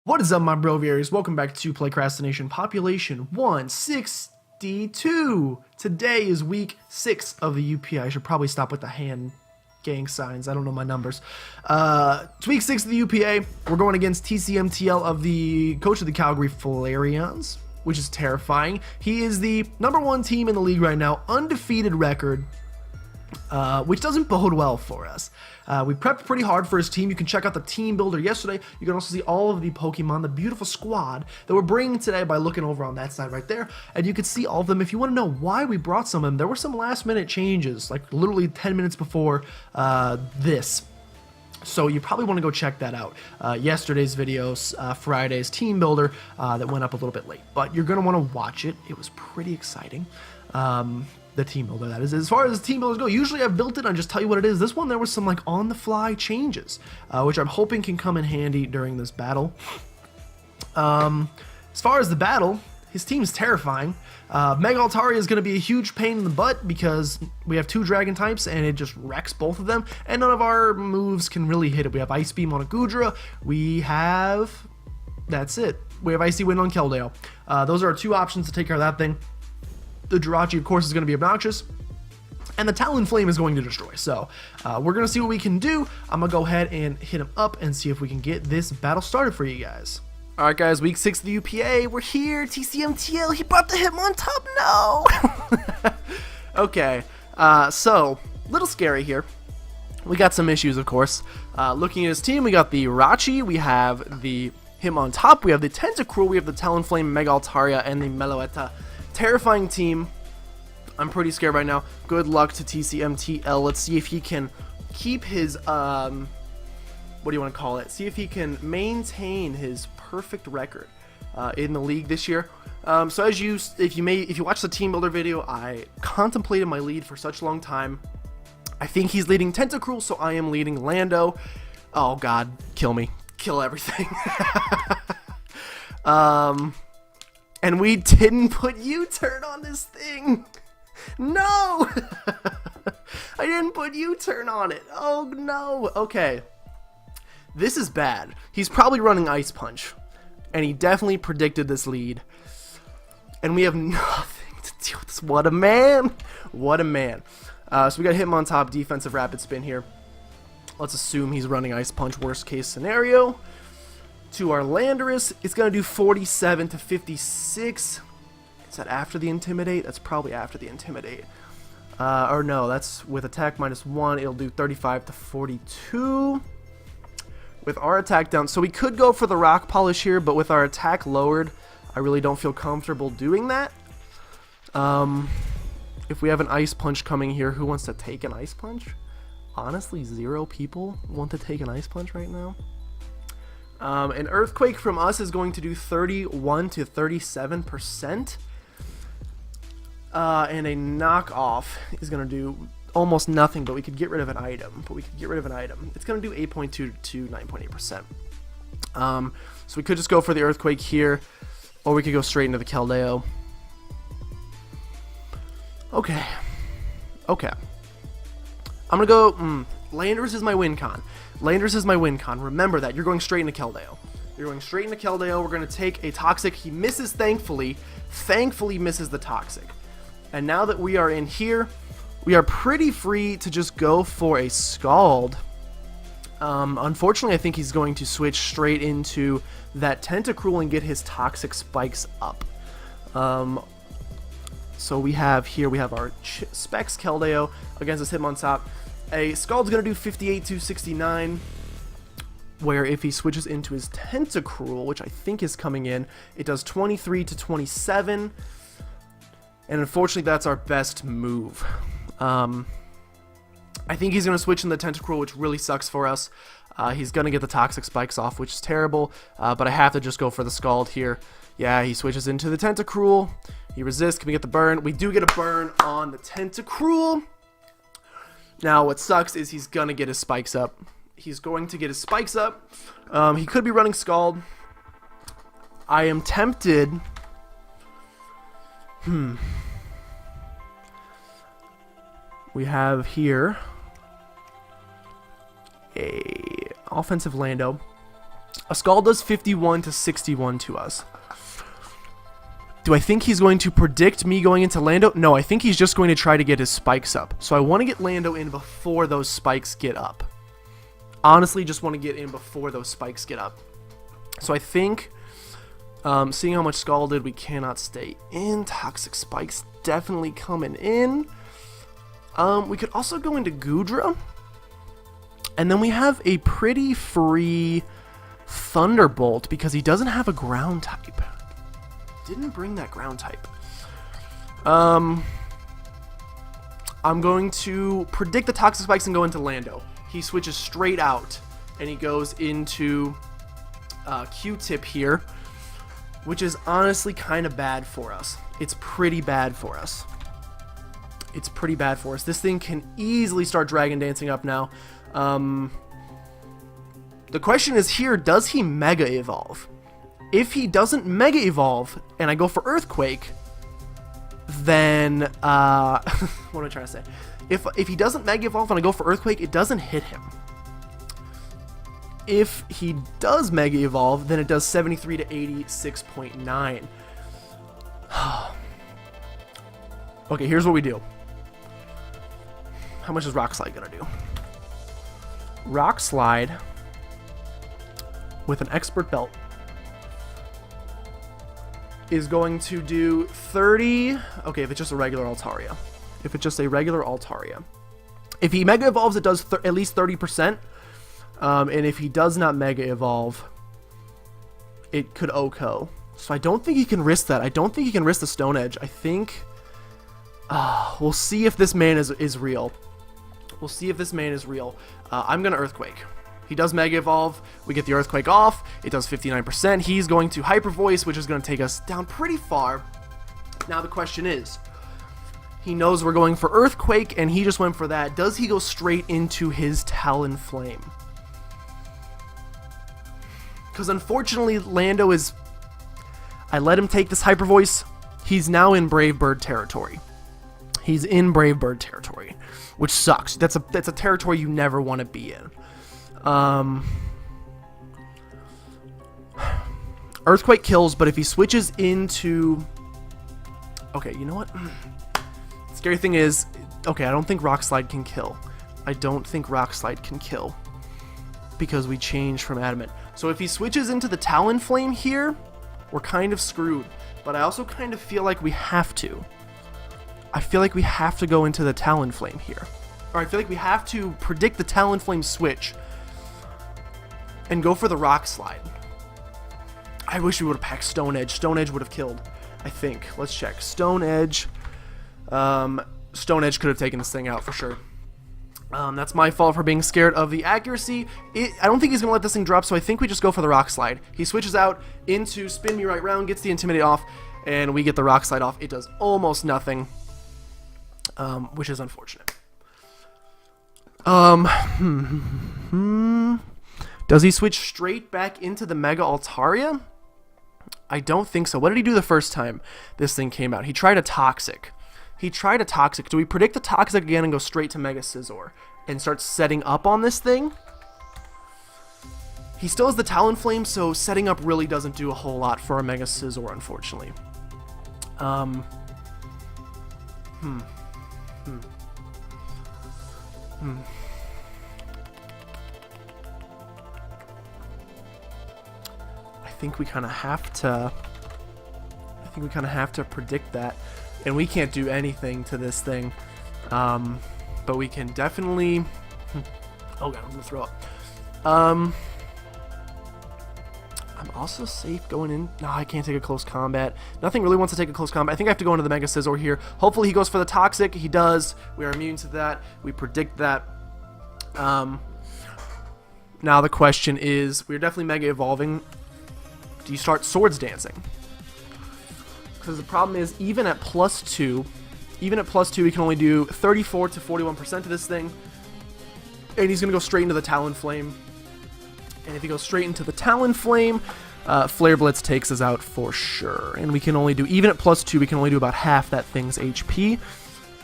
What is up, my broviaries? Welcome back to PlaycrastiNation. Population 162. Today is week 6 of the UPA. I should probably stop with the hand gang signs. I don't know my numbers. It's week 6 of the UPA. We're going against TCMTL of the coach of the Calgary Flareons, which is terrifying. He is the #1 team in the league right now, undefeated record, which doesn't bode well for us. We prepped pretty hard for his team. You can check out the team builder yesterday. You can also see all of the Pokemon, the beautiful squad that we're bringing today by looking over on that side right there. And you can see all of them. If you want to know why we brought some of them, there were some last minute changes, like literally 10 minutes before this. So you probably want to go check that out. Yesterday's videos, Friday's team builder that went up a little bit late. But you're going to want to watch it. It was pretty exciting. The team builder, that is. As far as the team builders go, usually I've built it and just tell you what it is. This one, there was some like on the fly changes, which I'm hoping can come in handy during this battle. As far as the battle, his team is terrifying. Mega Altaria is going to be a huge pain in the butt because we have 2 dragon types and it just wrecks both of them, and none of our moves can really hit it. We have Ice Beam on a Goodra. That's it. We have Icy Wind on Keldeo. Those are our 2 options to take care of that thing. The Jirachi, of course, is going to be obnoxious, and the Talonflame is going to destroy. So we're going to see what we can do. I'm going to go ahead and hit him up and see if we can get this battle started for you guys. All right, guys, week 6 of the UPA. We're here. TCMTL, he brought the Hitmontop. No! Okay, so a little scary here. We got some issues, of course. Looking at his team, we got the Rachi, we have the Hitmontop, we have the Tentacruel, we have the Talonflame, Mega Altaria, and the Meloetta. Terrifying team. I'm pretty scared right now. Good luck to TCMTL. Let's see if he can keep his what do you want to call it? See if he can maintain his perfect record in the league this year. So if you watch the team builder video, I contemplated my lead for such a long time. I think he's leading Tentacruel, so I am leading Lando. Oh God, kill me, kill everything. And we didn't put U-turn on this thing. No! I didn't put U-turn on it. Oh no. Okay. This is bad. He's probably running Ice Punch. And he definitely predicted this lead. And we have nothing to do with this. What a man. What a man. So we got Hitmontop, defensive rapid spin here. Let's assume he's running Ice Punch, worst case scenario. To our Landorus, it's going to do 47 to 56. Is that after the Intimidate? That's probably after the Intimidate. Or no, that's with attack -1. It'll do 35 to 42. With our attack down. So we could go for the Rock Polish here, but with our attack lowered, I really don't feel comfortable doing that. If we have an Ice Punch coming here, who wants to take an Ice Punch? Honestly, 0 people want to take an Ice Punch right now. An Earthquake from us is going to do 31 to 37%. And a Knockoff is going to do almost nothing, but we could get rid of an item. It's going to do 8.2 to 9.8%. So we could just go for the Earthquake here, or we could go straight into the Keldeo. Okay. I'm going to go... Landorus is my win con. Remember that. You're going straight into Keldeo. We're going to take a Toxic. He misses, thankfully. Thankfully misses the Toxic. And now that we are in here, we are pretty free to just go for a Scald. Unfortunately, I think he's going to switch straight into that Tentacruel and get his Toxic spikes up. So we have our Specs Keldeo against this Hitmontop. A Scald's going to do 58 to 69, where if he switches into his Tentacruel, which I think is coming in, it does 23 to 27, and unfortunately that's our best move. I think he's going to switch in the Tentacruel, which really sucks for us. He's going to get the Toxic spikes off, which is terrible, but I have to just go for the Scald here. Yeah, he switches into the Tentacruel. He resists. Can we get the burn? We do get a burn on the Tentacruel. Now, what sucks is he's going to get his spikes up. He could be running Scald. I am tempted. We have here a offensive Lando. A Scald does 51 to 61 to us. Do I think he's going to predict me going into Lando? No, I think he's just going to try to get his spikes up. So I want to get Lando in before those spikes get up. Honestly, just want to get in before those spikes get up. So I think, seeing how much Scalded, we cannot stay in. Toxic Spikes definitely coming in. We could also go into Goodra. And then we have a pretty free Thunderbolt because he doesn't have a ground type. Didn't bring that ground type. I'm going to predict the Toxic Spikes and go into Lando. He switches straight out and he goes into Q-Tip here, which is honestly kind of bad for us. It's pretty bad for us. It's pretty bad for us. This thing can easily start Dragon Dancing up now. The question is here, does he Mega Evolve? If he doesn't Mega Evolve and I go for Earthquake, then what am I trying to say? If he doesn't Mega Evolve and I go for Earthquake, it doesn't hit him. If he does Mega Evolve, then it does 73 to 86.9. Okay, here's what we do. How much is Rock Slide gonna do? Rock Slide with an Expert Belt is going to do 30. Okay, if it's just a regular Altaria. If it's just a regular Altaria. If he Mega Evolves, it does at least 30%. And if he does not Mega Evolve, it could OHKO. So I don't think he can risk that. I don't think he can risk the Stone Edge. I think... we'll see if this man is real. We'll see if this man is real. I'm going to Earthquake. He does Mega Evolve. We get the Earthquake off. It does 59%. He's going to Hyper Voice, which is going to take us down pretty far. Now the question is, he knows we're going for Earthquake, and he just went for that. Does he go straight into his Talonflame? Because unfortunately, Lando is... I let him take this Hyper Voice. He's now in Brave Bird territory. He's in Brave Bird territory, which sucks. That's a territory you never want to be in. Earthquake kills, but if he switches into... Okay, you know what? Scary thing is... Okay, I don't think Rock Slide can kill. I don't think Rock Slide can kill. Because we changed from Adamant. So if he switches into the Talonflame here, we're kind of screwed. But I also kind of feel like we have to. I feel like we have to go into the Talonflame here. Or I feel like we have to predict the Talonflame switch. And go for the Rock Slide. I wish we would have packed Stone Edge. Stone Edge would have killed, I think. Let's check. Stone Edge. Stone Edge could have taken this thing out for sure. That's my fault for being scared of the accuracy. I don't think he's going to let this thing drop, so I think we just go for the Rock Slide. He switches out into Spin Me Right Round, gets the Intimidate off, and we get the Rock Slide off. It does almost nothing, which is unfortunate. Does he switch straight back into the Mega Altaria? I don't think so. What did he do the first time this thing came out? He tried a Toxic. Do we predict the Toxic again and go straight to Mega Scizor and start setting up on this thing? He still has the Talonflame, so setting up really doesn't do a whole lot for a Mega Scizor, unfortunately. I think we kind of have to predict that, and we can't do anything to this thing, but we can definitely... Oh god, I'm gonna throw up. I'm also safe going in... No, I can't take a close combat. Nothing really wants to take a close combat. I think I have to go into the Mega Scizor here. Hopefully he goes for the Toxic. He does. We are immune to that. We predict that. Now the question is, we're definitely Mega Evolving. Do you start Swords Dancing? Because the problem is, even at +2, we can only do 34 to 41% of this thing. And he's going to go straight into the Talonflame. And if he goes straight into the Talonflame, Flare Blitz takes us out for sure. And we can only do, even at +2, we can only do about half that thing's HP.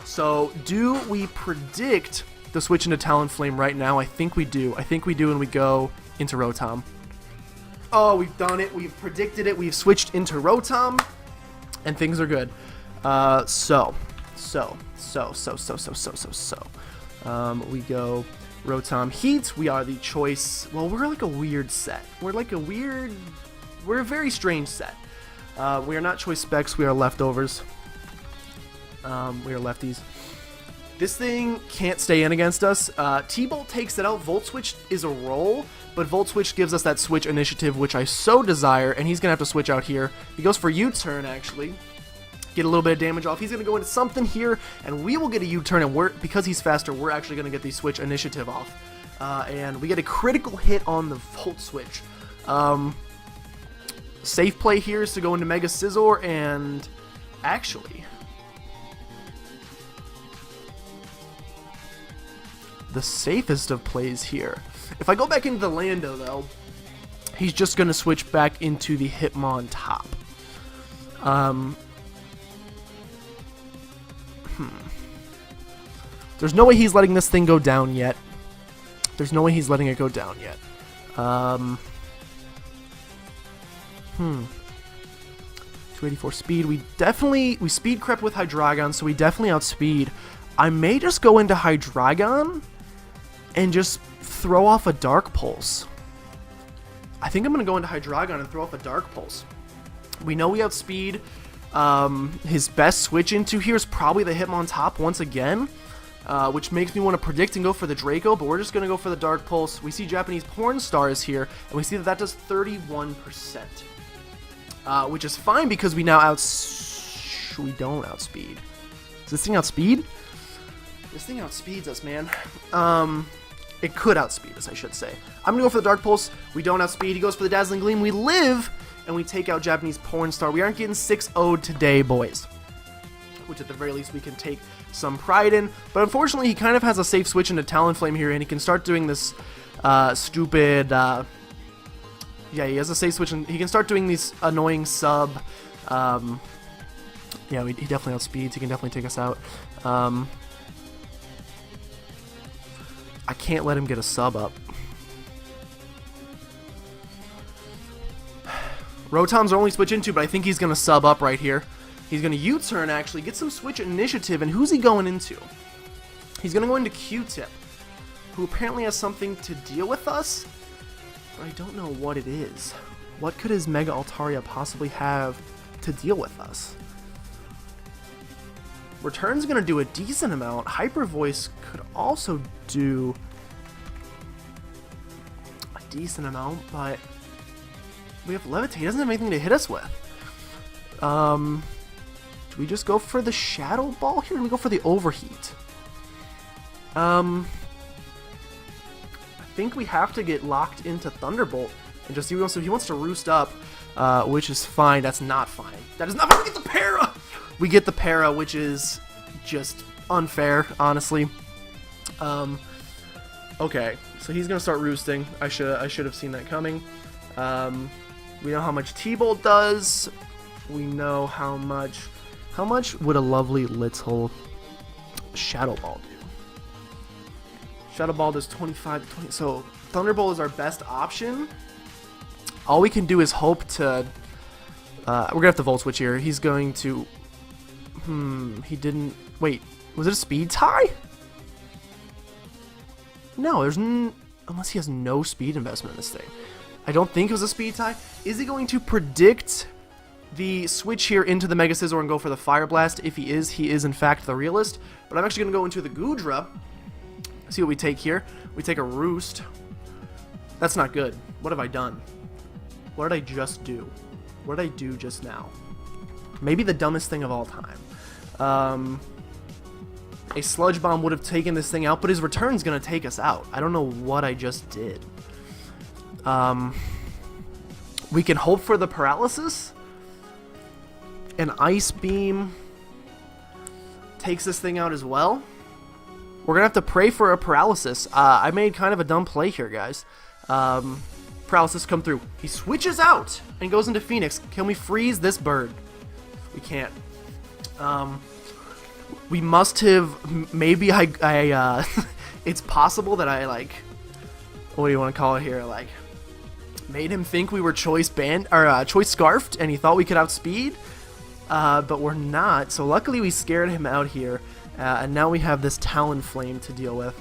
So, do we predict the switch into Talonflame right now? I think we do. And we go into Rotom. Oh, we've done it. We've predicted it. We've switched into Rotom, and things are good. So. We go Rotom Heat. We are the choice. Well, we're like a weird set. We're a very strange set. We are not choice specs. We are leftovers. We are lefties. This thing can't stay in against us. T-Bolt takes it out. Volt Switch is a roll, but Volt Switch gives us that switch initiative, which I so desire, and he's going to have to switch out here. He goes for U-turn, actually. Get a little bit of damage off. He's going to go into something here, and we will get a U-turn, and because he's faster, we're actually going to get the switch initiative off. And we get a critical hit on the Volt Switch. Safe play here is to go into Mega Scizor, and actually... the safest of plays here. If I go back into the Lando, though, he's just going to switch back into the Hitmontop. There's no way he's letting this thing go down yet. There's no way he's letting it go down yet. 284 speed. We speed crept with Hydreigon, so we definitely outspeed. I may just go into Hydreigon and just throw off a Dark Pulse. I think I'm going to go into Hydreigon and throw off a Dark Pulse. We know we outspeed. His best switch into here is probably the Hitmontop once again, which makes me want to predict and go for the Draco, but we're just going to go for the Dark Pulse. We see Japanese Porn Stars here, and we see that does 31%, which is fine because we now we don't outspeed. Does this thing outspeed? This thing outspeeds us, man. It could outspeed us, I should say. I'm going to go for the Dark Pulse. We don't outspeed. He goes for the Dazzling Gleam. We live, and we take out Japanese Porn Star. We aren't getting 6-0'd today, boys, which at the very least we can take some pride in. But unfortunately, he kind of has a safe switch into Talonflame here, and he can start doing this stupid... yeah, he has a safe switch, and he can start doing these annoying sub... yeah, he definitely outspeeds. He can definitely take us out. I can't let him get a sub up. Rotom's our only switch into, but I think he's going to sub up right here. He's going to U-turn, actually, get some switch initiative, and who's he going into? He's going to go into Q-Tip, who apparently has something to deal with us, but I don't know what it is. What could his Mega Altaria possibly have to deal with us? Return's going to do a decent amount. Hyper Voice could also do a decent amount, but we have Levitate. He doesn't have anything to hit us with. Do we just go for the Shadow Ball here? Or do we go for the Overheat? I think we have to get locked into Thunderbolt and just see what he wants to roost up, which is fine. That's not fine. That is not fine. We get the Para! We get the Para, which is just unfair, honestly. Okay, so he's gonna start roosting. I should have seen that coming. We know how much T-Bolt does. We know how much would a lovely little Shadow Ball do? Shadow Ball does 25 to 20. So Thunderbolt is our best option. All we can do is hope to. We're gonna have to Volt Switch here. He's going to. He didn't. Wait, was it a speed tie? No, there's unless he has no speed investment in this thing. I don't think it was a speed tie. Is he going to predict the switch here into the Mega Scizor and go for the Fire Blast? If he is in fact the realist. But I'm actually going to go into the Goodra. See what we take here. We take a Roost. That's not good. What have I done? What did I just do? What did I do just now? Maybe the dumbest thing of all time. A Sludge Bomb would have taken this thing out, but his return's going to take us out. I don't know what I just did. We can hope for the Paralysis. An Ice Beam takes this thing out as well. We're going to have to pray for a Paralysis. I made kind of a dumb play here, guys. Paralysis come through. He switches out and goes into Phoenix. Can we freeze this bird? We can't. We must have, maybe it's possible that I, like, what do you want to call it here? Like, Made him think we were choice scarfed, and he thought we could outspeed, but we're not. So luckily we scared him out here, and now we have this Talonflame to deal with,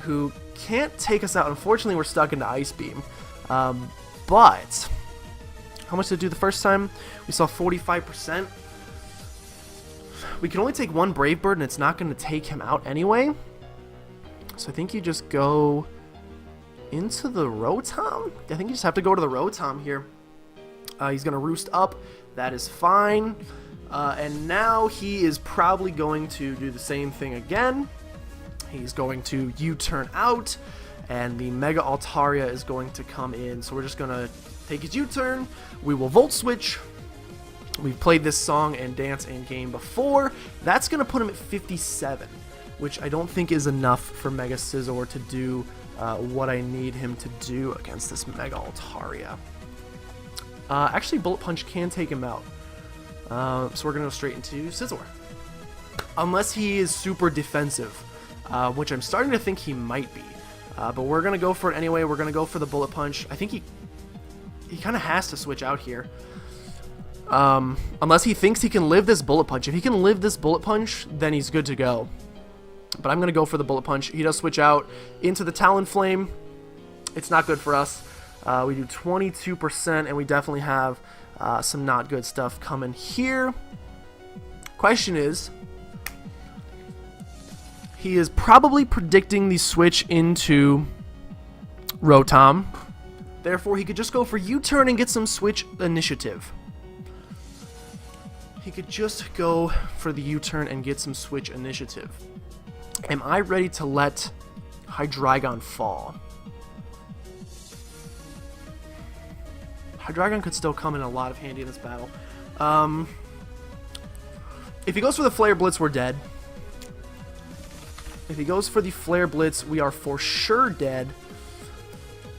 who can't take us out. Unfortunately, we're stuck into Ice Beam, but how much did it do the first time? We saw 45%. We can only take one Brave Bird, and it's not going to take him out anyway. So I think you just go into the Rotom? I think you just have to go to the Rotom here. He's going to roost up. That is fine. And now he is probably going to do the same thing again. He's going to U-turn out, and the Mega Altaria is going to come in. So we're just going to take his U-turn. We will Volt Switch. We've played this song and dance in game before. That's going to put him at 57, which I don't think is enough for Mega Scizor to do what I need him to do against this Mega Altaria. Actually, Bullet Punch can take him out. So we're going to go straight into Scizor. Unless he is super defensive, which I'm starting to think he might be. But we're going to go for it anyway. We're going to go for the Bullet Punch. I think he kind of has to switch out here. Unless he thinks he can live this Bullet Punch. If he can live this Bullet Punch, then he's good to go. But I'm going to go for the Bullet Punch. He does switch out into the Talonflame. It's not good for us. We do 22%, and we definitely have some not good stuff coming here. Question is, he is probably predicting the switch into Rotom. Therefore, he could just go for U-turn and get some switch initiative. He could just go for the U-turn and get some switch initiative. Am I ready to let Hydreigon fall? Hydreigon could still come in a lot of handy in this battle. If he goes for the Flare Blitz, we're dead. If he goes for the Flare Blitz, we are for sure dead.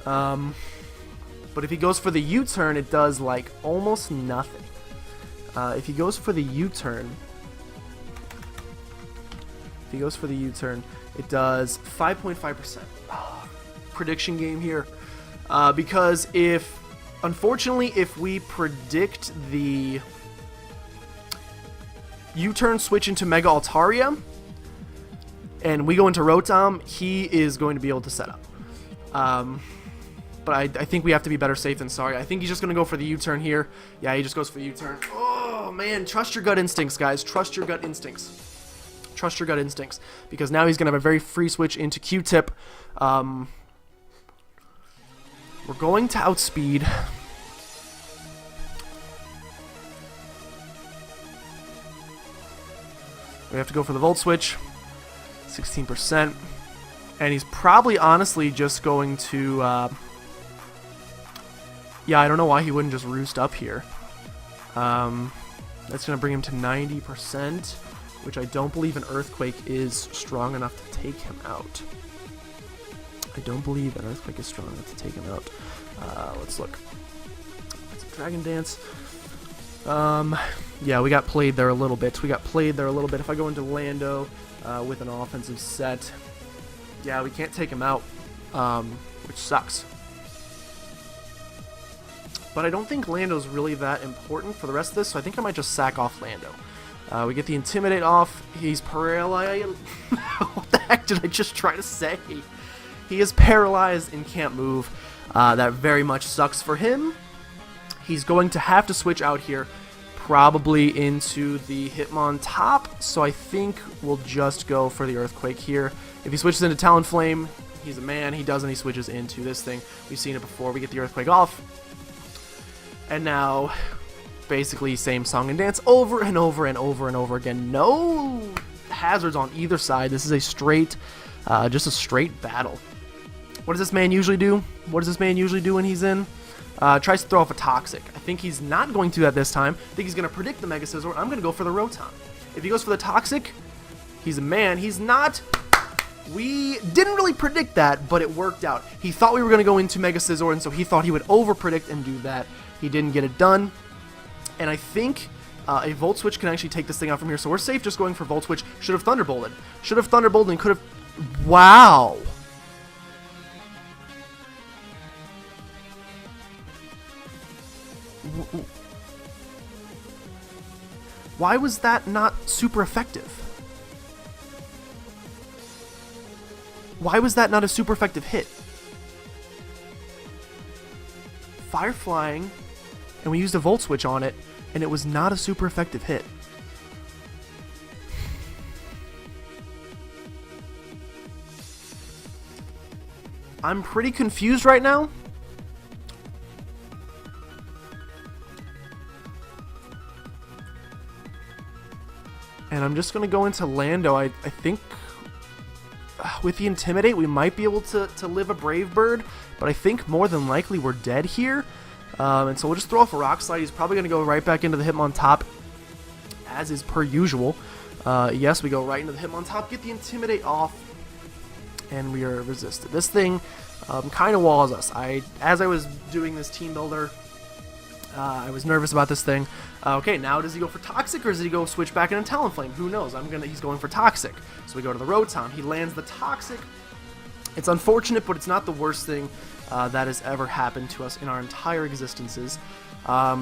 But if he goes for the U-turn, it does like almost nothing. If he goes for the U-turn, it does 5.5%. Prediction game here. Because unfortunately, if we predict the U-turn switch into Mega Altaria, and we go into Rotom, he is going to be able to set up. But I think we have to be better safe than sorry. I think he's just going to go for the U-turn here. Yeah, he just goes for the U-turn. Oh, man. Trust your gut instincts, guys. Trust your gut instincts. Trust your gut instincts. Because now he's going to have a very free switch into Q-Tip. We're going to outspeed. We have to go for the Volt Switch. 16%. And he's probably honestly just going to... yeah, I don't know why he wouldn't just roost up here. That's going to bring him to 90%, which I don't believe an Earthquake is strong enough to take him out. I don't believe an Earthquake is strong enough to take him out. Let's look. It's a Dragon Dance. Yeah, we got played there a little bit. If I go into Lando with an offensive set, yeah, we can't take him out, which sucks. But I don't think Lando's really that important for the rest of this, so I think I might just sack off Lando. We get the Intimidate off. He's paralyzed. What the heck did I just try to say? He is paralyzed and can't move. That very much sucks for him. He's going to have to switch out here, probably into the Hitmontop, so I think we'll just go for the Earthquake here. If he switches into Talonflame, he's a man. He doesn't. He switches into this thing. We've seen it before. We get the Earthquake off. And now, basically, same song and dance over and over and over and over again. No hazards on either side. This is a straight, just a straight battle. What does this man usually do? When he's in? Tries to throw off a Toxic. I think he's not going to do that this time. I think he's going to predict the Mega Scizor. I'm going to go for the Rotom. If he goes for the Toxic, he's a man. He's not. We didn't really predict that, but it worked out. He thought we were going to go into Mega Scizor, and so he thought he would over-predict and do that. He didn't get it done. And I think a Volt Switch can actually take this thing out from here, so we're safe just going for Volt Switch. Should have Thunderbolted. And could have... Wow. Why was that not super effective? Why was that not a super effective hit? Fire flying, and we used a Volt Switch on it, and it was not a super effective hit. I'm pretty confused right now. And I'm just going to go into Lando. I think with the Intimidate, we might be able to live a Brave Bird, but I think more than likely we're dead here. And so we'll just throw off a Rock Slide. He's probably going to go right back into the Hitmontop, as is per usual. Yes, we go right into the Hitmontop, get the Intimidate off, and we are resisted. This thing kind of walls us. As I was doing this team builder, I was nervous about this thing. Okay, now does he go for Toxic, or does he go switch back into Talonflame? Who knows? He's going for Toxic. So we go to the Rotom. He lands the Toxic. It's unfortunate, but it's not the worst thing that has ever happened to us in our entire existences,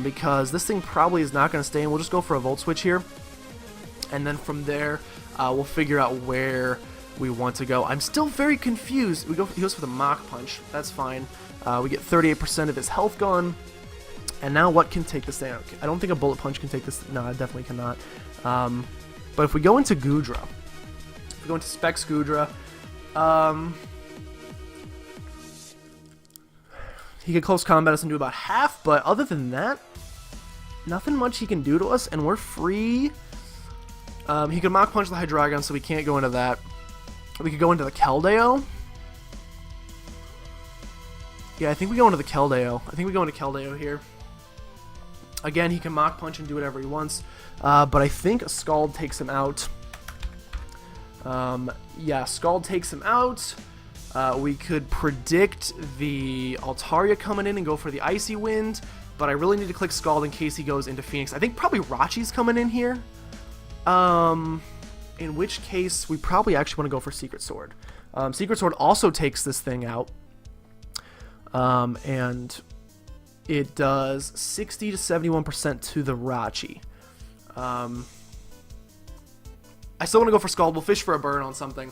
because this thing probably is not going to stay, and we'll just go for a Volt Switch here. And then from there, we'll figure out where we want to go. I'm still very confused. He goes for the Mach Punch. That's fine. We get 38% of his health gone. And now what can take this thing out? I don't think a Bullet Punch can take this. No, I definitely cannot. But if we go into Goodra, if we go into Specs Goodra, he could close combat us and do about half, but other than that, nothing much he can do to us, and we're free. He could Mach Punch the Hydreigon, so we can't go into that. We could go into the Keldeo. Yeah, I think we go into the Keldeo. I think we go into Keldeo here. Again, he can Mach Punch and do whatever he wants, but I think a Scald takes him out. Yeah, Scald takes him out. We could predict the Altaria coming in and go for the Icy Wind, but I really need to click Scald in case he goes into Phoenix. I think probably Rachi's coming in here, in which case we probably actually want to go for Secret Sword. Secret Sword also takes this thing out, and it does 60 to 71% to the Rachi. I still want to go for Scald. We'll fish for a burn on something.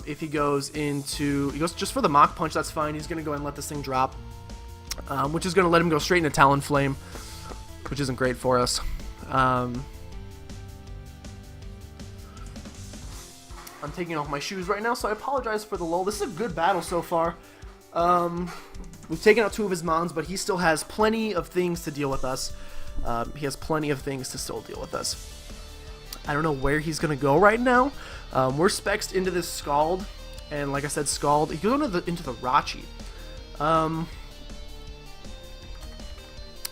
If he goes just for the Mach Punch, that's fine. He's going to go ahead and let this thing drop, which is going to let him go straight into Talonflame, which isn't great for us. I'm taking off my shoes right now, so I apologize for the lull. This is a good battle so far. We've taken out 2 of his mons, but he still has plenty of things to deal with us. He has plenty of things to still deal with us. I don't know where he's going to go right now. We're spexed into this Scald, and like I said, Scald, he goes into the Rachi.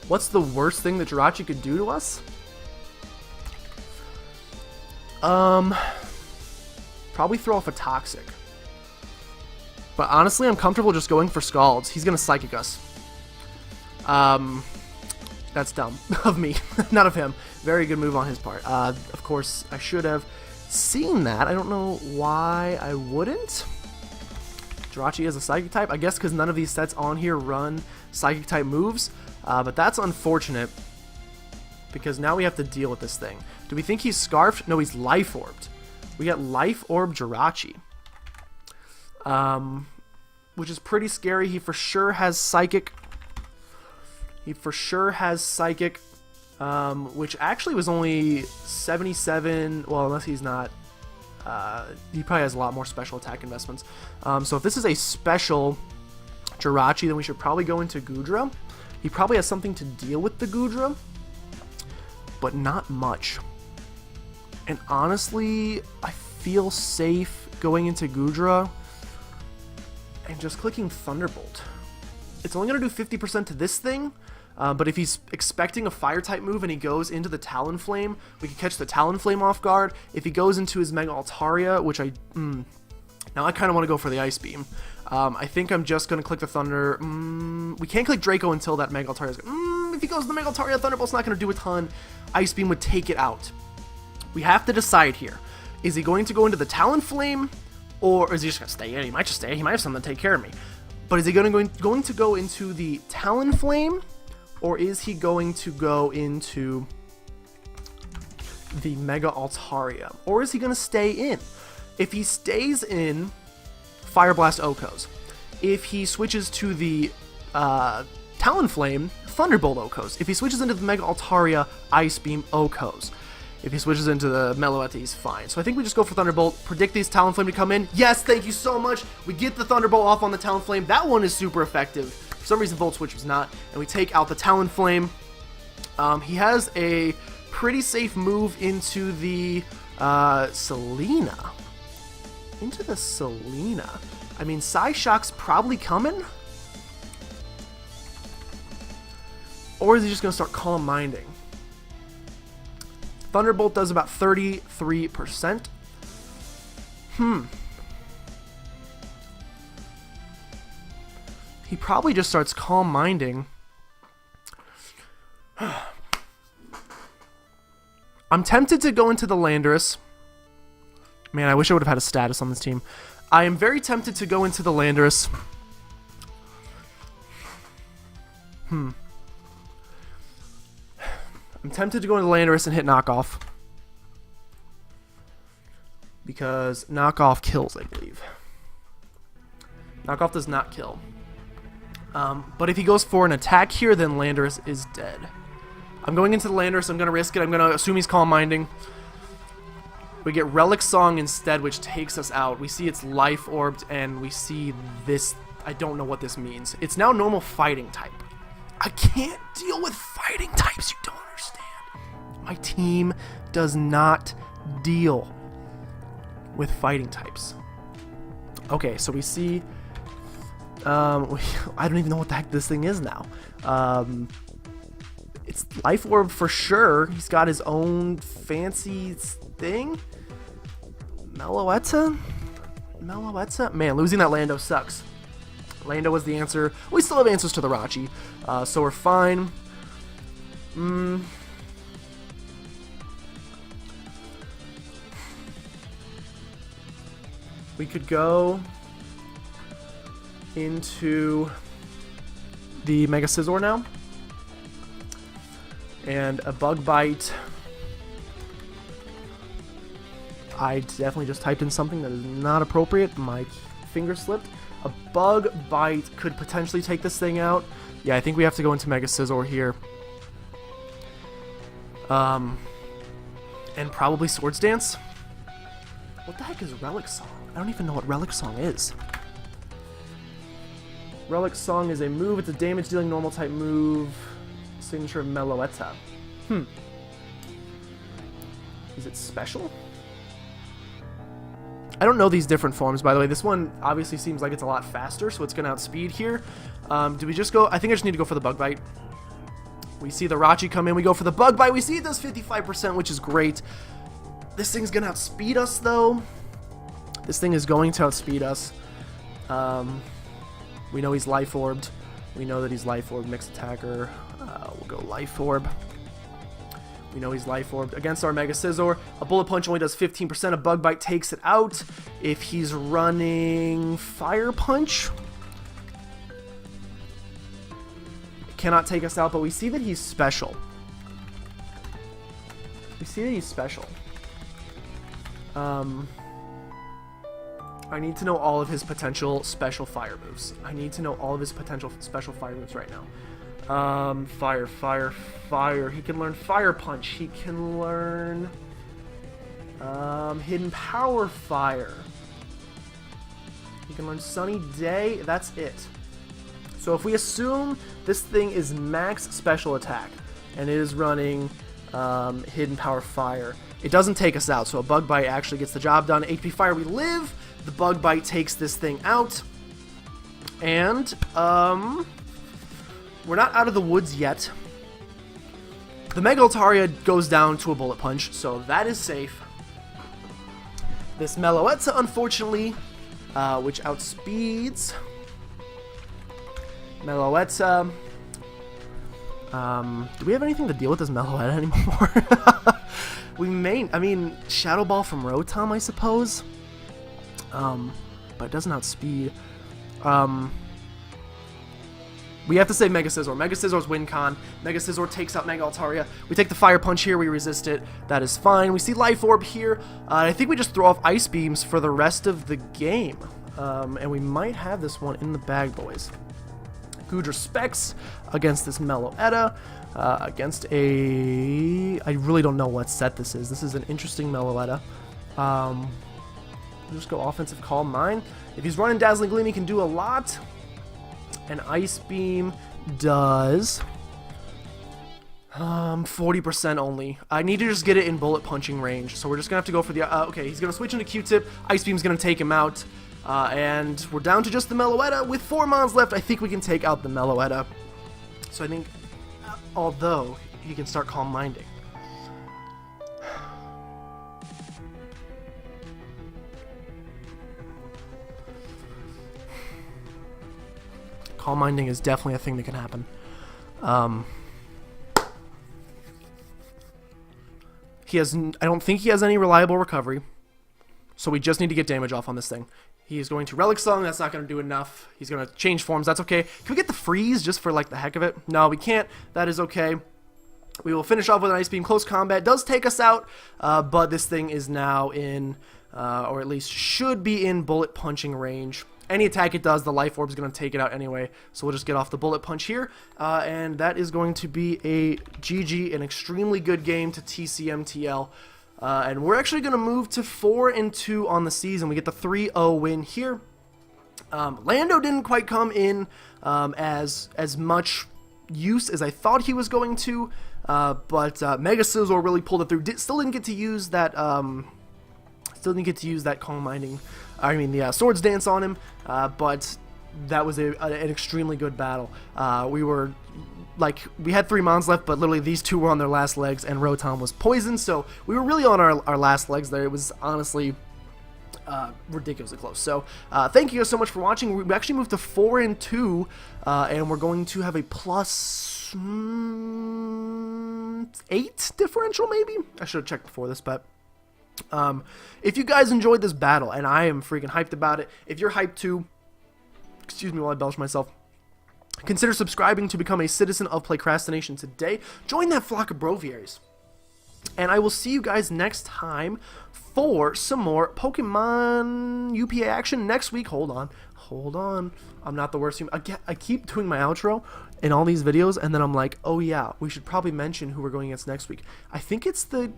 What's the worst thing that Jirachi could do to us? Probably throw off a Toxic. But honestly, I'm comfortable just going for Scalds. He's going to Psychic us. That's dumb of me, not of him. Very good move on his part. Of course, I should have seen that. I don't know why I wouldn't. Jirachi is a Psychic type. I guess because none of these sets on here run Psychic type moves. But that's unfortunate, because now we have to deal with this thing. Do we think he's Scarfed? No, he's Life Orbed. We got Life Orb Jirachi. Which is pretty scary. He for sure has Psychic. Which actually was only 77. Well, unless he's not. He probably has a lot more special attack investments. So if this is a special Jirachi, then we should probably go into Goodra. He probably has something to deal with the Goodra, but not much. And honestly, I feel safe going into Goodra and just clicking Thunderbolt. It's only going to do 50% to this thing, but if he's expecting a Fire-type move and he goes into the Talonflame, we can catch the Talonflame off guard. If he goes into his Mega Altaria, which now I kind of want to go for the Ice Beam. I think I'm just going to click the Thunder. We can't click Draco until that Mega Altaria is if he goes to the Mega Altaria, Thunderbolt's not going to do a ton. Ice Beam would take it out. We have to decide here. Is he going to go into the Talonflame, or is he just going to stay in? He might just stay. He might have something to take care of me. But is he going to go into the Talonflame, or is he going to go into the Mega Altaria, or is he going to stay in? If he stays in, Fire Blast Okos. If he switches to the Talonflame, Thunderbolt Okos. If he switches into the Mega Altaria, Ice Beam Okos. If he switches into the Meloetta, he's fine. So I think we just go for Thunderbolt, predict these Talonflame to come in. Yes, thank you so much. We get the Thunderbolt off on the Talonflame. That one is super effective. For some reason, Volt Switch was not. And we take out the Talonflame. He has a pretty safe move into the Selena. Into the Selena. I mean, Psyshock's probably coming. Or is he just going to start Calm Minding? Thunderbolt does about 33%. He probably just starts Calm Minding. I'm tempted to go into the Landorus. Man, I wish I would have had a status on this team. I am very tempted to go into the Landorus. I'm tempted to go into Landorus and hit Knockoff. Because Knockoff kills, I believe. Knockoff does not kill. But if he goes for an attack here, then Landorus is dead. I'm going into the Landorus. I'm going to risk it. I'm going to assume he's Calm Minding. We get Relic Song instead, which takes us out. We see it's Life Orbed, and we see this. I don't know what this means. It's now normal fighting type. I can't deal with fighting types. You don't understand. My team does not deal with fighting types. Okay, so we see... I don't even know what the heck this thing is now. It's Life Orb for sure. He's got his own fancy thing. Meloetta? Man, losing that Lando sucks. Lando was the answer. We still have answers to the Rachi, so we're fine. We could go into the Mega Scizor now. And a Bug Bite. I definitely just typed in something that is not appropriate. My finger slipped. A Bug Bite could potentially take this thing out. Yeah, I think we have to go into Mega Scizor here. And probably Swords Dance. What the heck is Relic Song? I don't even know what Relic Song is. Relic Song is a move. It's a damage-dealing normal type move. Signature of Meloetta. Is it special? I don't know these different forms, by the way. This one obviously seems like it's a lot faster, so it's going to outspeed here. Do we just go... I think I just need to go for the Bug Bite. We see the Rachi come in. We go for the Bug Bite. We see it does 55%, which is great. This thing's going to outspeed us, though. This thing is going to outspeed us. We know he's Life Orbed. We know that he's Life Orb, Mixed Attacker. We'll go Life Orb. We know he's Life Orbed. Against our Mega Scizor, a Bullet Punch only does 15%. A Bug Bite takes it out. If he's running Fire Punch, it cannot take us out, but we see that he's special. I need to know all of his potential special fire moves. He can learn Fire Punch. He can learn Hidden Power Fire. He can learn Sunny Day. That's it. So if we assume this thing is max special attack and it is running Hidden Power Fire, it doesn't take us out. So a Bug Bite actually gets the job done. HP Fire, we live. The Bug Bite takes this thing out. And we're not out of the woods yet. The Mega Altaria goes down to a Bullet Punch, so that is safe. This Meloetta, unfortunately, which outspeeds Meloetta. Do we have anything to deal with this Meloetta anymore? We may, Shadow Ball from Rotom, I suppose. But it doesn't outspeed. We have to save Mega Scizor. Mega Scizor's win con. Mega Scizor takes out Mega Altaria. We take the Fire Punch here. We resist it. That is fine. We see Life Orb here. I think we just throw off Ice Beams for the rest of the game. And we might have this one in the bag, boys. Goodra Specs against this Meloetta. Against a... I really don't know what set this is. This is an interesting Meloetta. We'll just go Offensive Calm Mind. If he's running Dazzling Gleam, he can do a lot. And Ice Beam does 40% only. I need to just get it in bullet punching range, so we're just gonna have to go for the okay, he's gonna switch into Q-Tip. Ice Beam's gonna take him out, and we're down to just the Meloetta. With 4 mons left, I think we can take out the Meloetta. So I think, although he can start Calm Minding. Calm Minding is definitely a thing that can happen. I don't think he has any reliable recovery, so we just need to get damage off on this thing. He's going to Relic Song. That's not going to do enough. He's going to change forms. That's okay. Can we get the freeze just for like the heck of it? No, we can't. That is okay. We will finish off with an Ice Beam. Close combat does take us out, but this thing is now in, or at least should be in bullet punching range. Any attack it does, the Life Orb is going to take it out anyway, so we'll just get off the Bullet Punch here, and that is going to be a GG, an extremely good game to TCMTL, and we're actually going to move to 4-2 on the season. We get the 3-0 win here. Lando didn't quite come in as much use as I thought he was going to, but Mega Scizor really pulled it through. Still didn't get to use that Calm Minding. I mean, the Swords Dance on him, but that was an extremely good battle. We had 3 mons left, but literally these two were on their last legs, and Rotom was poisoned, so we were really on our last legs there. It was honestly ridiculously close. So thank you guys so much for watching. We actually moved to 4-2, and we're going to have a plus 8 differential, maybe? I should have checked before this, but... if you guys enjoyed this battle, and I am freaking hyped about it, if you're hyped too, excuse me while I belch myself, consider subscribing to become a citizen of PlaycrastiNation today. Join that flock of Broviaries. And I will see you guys next time for some more Pokemon UPA action next week. Hold on. I'm not the worst human. I keep doing my outro in all these videos, and then I'm like, oh yeah, we should probably mention who we're going against next week. I think it's the...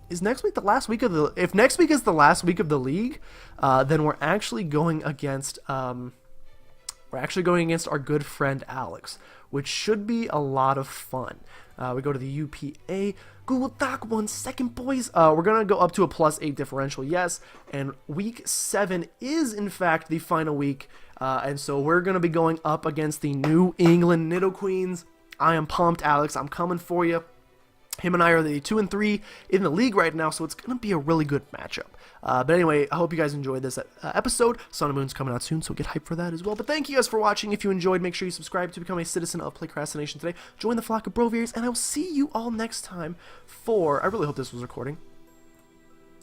Is next week the last week of the... If next week is the last week of the league, then we're actually going against... our good friend Alex, which should be a lot of fun. We go to the UPA. Google Doc 1 second, boys. We're going to go up to a plus 8 differential, yes. And week 7 is, in fact, the final week. And so we're going to be going up against the New England Nidoqueens. I am pumped, Alex. I'm coming for you. Him and I are the 2 and 3 in the league right now, so it's going to be a really good matchup. But anyway, I hope you guys enjoyed this episode. Sun and Moon's coming out soon, so get hyped for that as well. But thank you guys for watching. If you enjoyed, make sure you subscribe to become a citizen of PlaycrastiNation today. Join the flock of Broviaries, and I will see you all next time for... I really hope this was recording.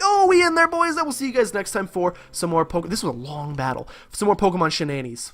Oh, we in there, boys! I will see you guys next time for some more This was a long battle. Some more Pokemon shenanigans.